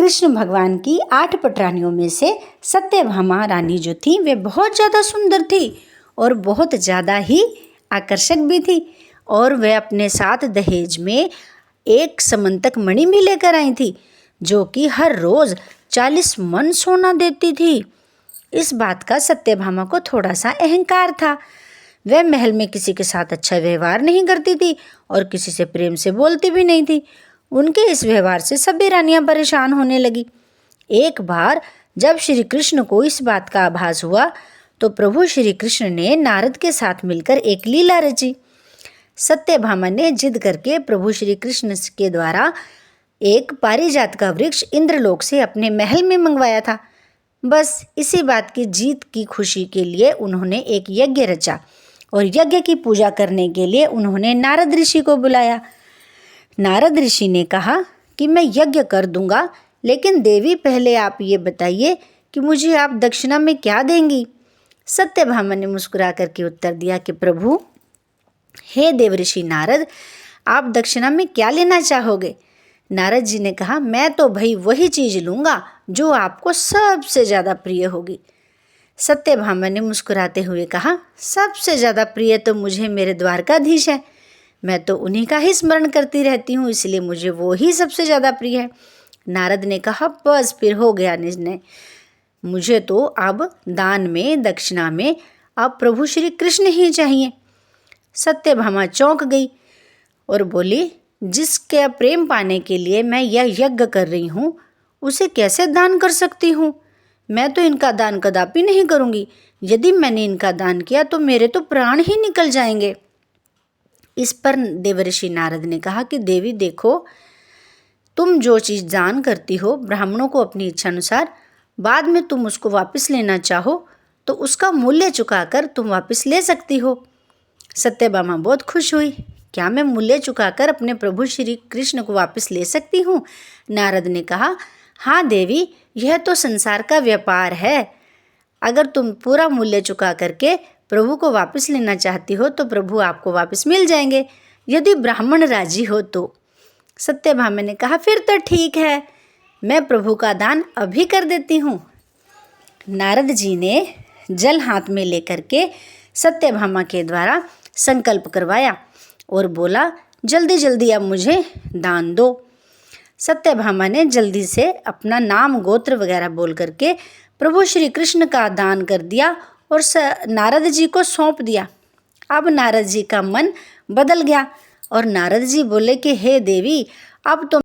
कृष्ण भगवान की 8 पटरानियों में से सत्यभामा रानी जो थी वे बहुत ज़्यादा सुंदर थी और बहुत ज़्यादा ही आकर्षक भी थी। और वह अपने साथ दहेज में एक समंतक मणि भी लेकर आई थी जो कि हर रोज़ 40 मन सोना देती थी। इस बात का सत्यभामा को थोड़ा सा अहंकार था। वह महल में किसी के साथ अच्छा व्यवहार नहीं करती थी और किसी से प्रेम से बोलती भी नहीं थी। उनके इस व्यवहार से सभी रानियां परेशान होने लगी। एक बार जब श्री कृष्ण को इस बात का आभास हुआ तो प्रभु श्री कृष्ण ने नारद के साथ मिलकर एक लीला रची। सत्यभामा ने जिद करके प्रभु श्री कृष्ण के द्वारा एक पारिजात का वृक्ष इंद्रलोक से अपने महल में मंगवाया था। बस इसी बात की जीत की खुशी के लिए उन्होंने एक यज्ञ रचा और यज्ञ की पूजा करने के लिए उन्होंने नारद ऋषि को बुलाया। नारद ऋषि ने कहा कि मैं यज्ञ कर दूंगा, लेकिन देवी पहले आप ये बताइए कि मुझे आप दक्षिणा में क्या देंगी। सत्यभामा ने मुस्कुरा करके उत्तर दिया कि प्रभु, हे देवऋषि नारद, आप दक्षिणा में क्या लेना चाहोगे। नारद जी ने कहा, मैं तो भाई वही चीज़ लूँगा जो आपको सबसे ज़्यादा प्रिय होगी। सत्यभामा ने मुस्कुराते हुए कहा, सबसे ज़्यादा प्रिय तो मुझे मेरे द्वारकाधीश है। मैं तो उन्हीं का ही स्मरण करती रहती हूँ, इसलिए मुझे वो ही सबसे ज़्यादा प्रिय है। नारद ने कहा, बस फिर हो गया निर्णय। मुझे तो अब दान में, दक्षिणा में अब प्रभु श्री कृष्ण ही चाहिए। सत्यभामा चौंक गई और बोली, जिसके प्रेम पाने के लिए मैं यह यज्ञ कर रही हूँ उसे कैसे दान कर सकती हूँ। मैं तो इनका दान कदापि नहीं करूँगी। यदि मैंने इनका दान किया तो मेरे तो प्राण ही निकल जाएंगे। इस पर देवर्षि नारद ने कहा कि देवी देखो, तुम जो चीज़ दान करती हो ब्राह्मणों को अपनी इच्छा अनुसार, बाद में तुम उसको वापस लेना चाहो तो उसका मूल्य चुकाकर तुम वापस ले सकती हो। सत्यभामा बहुत खुश हुई। क्या मैं मूल्य चुकाकर अपने प्रभु श्री कृष्ण को वापस ले सकती हूँ? नारद ने कहा, हाँ देवी, यह तो संसार का व्यापार है। अगर तुम पूरा मूल्य चुका करके प्रभु को वापस लेना चाहती हो तो प्रभु आपको वापस मिल जाएंगे, यदि ब्राह्मण राजी हो तो। सत्यभामा ने कहा, फिर तो ठीक है, मैं प्रभु का दान अभी कर देती हूँ। नारद जी ने जल हाथ में लेकर के सत्यभामा के द्वारा संकल्प करवाया और बोला, जल्दी जल्दी अब मुझे दान दो। सत्यभामा ने जल्दी से अपना नाम, गोत्र वगैरह बोल करके प्रभु श्री कृष्ण का दान कर दिया और नारद जी को सौंप दिया। अब नारद जी का मन बदल गया और नारद जी बोले कि हे देवी, अब तो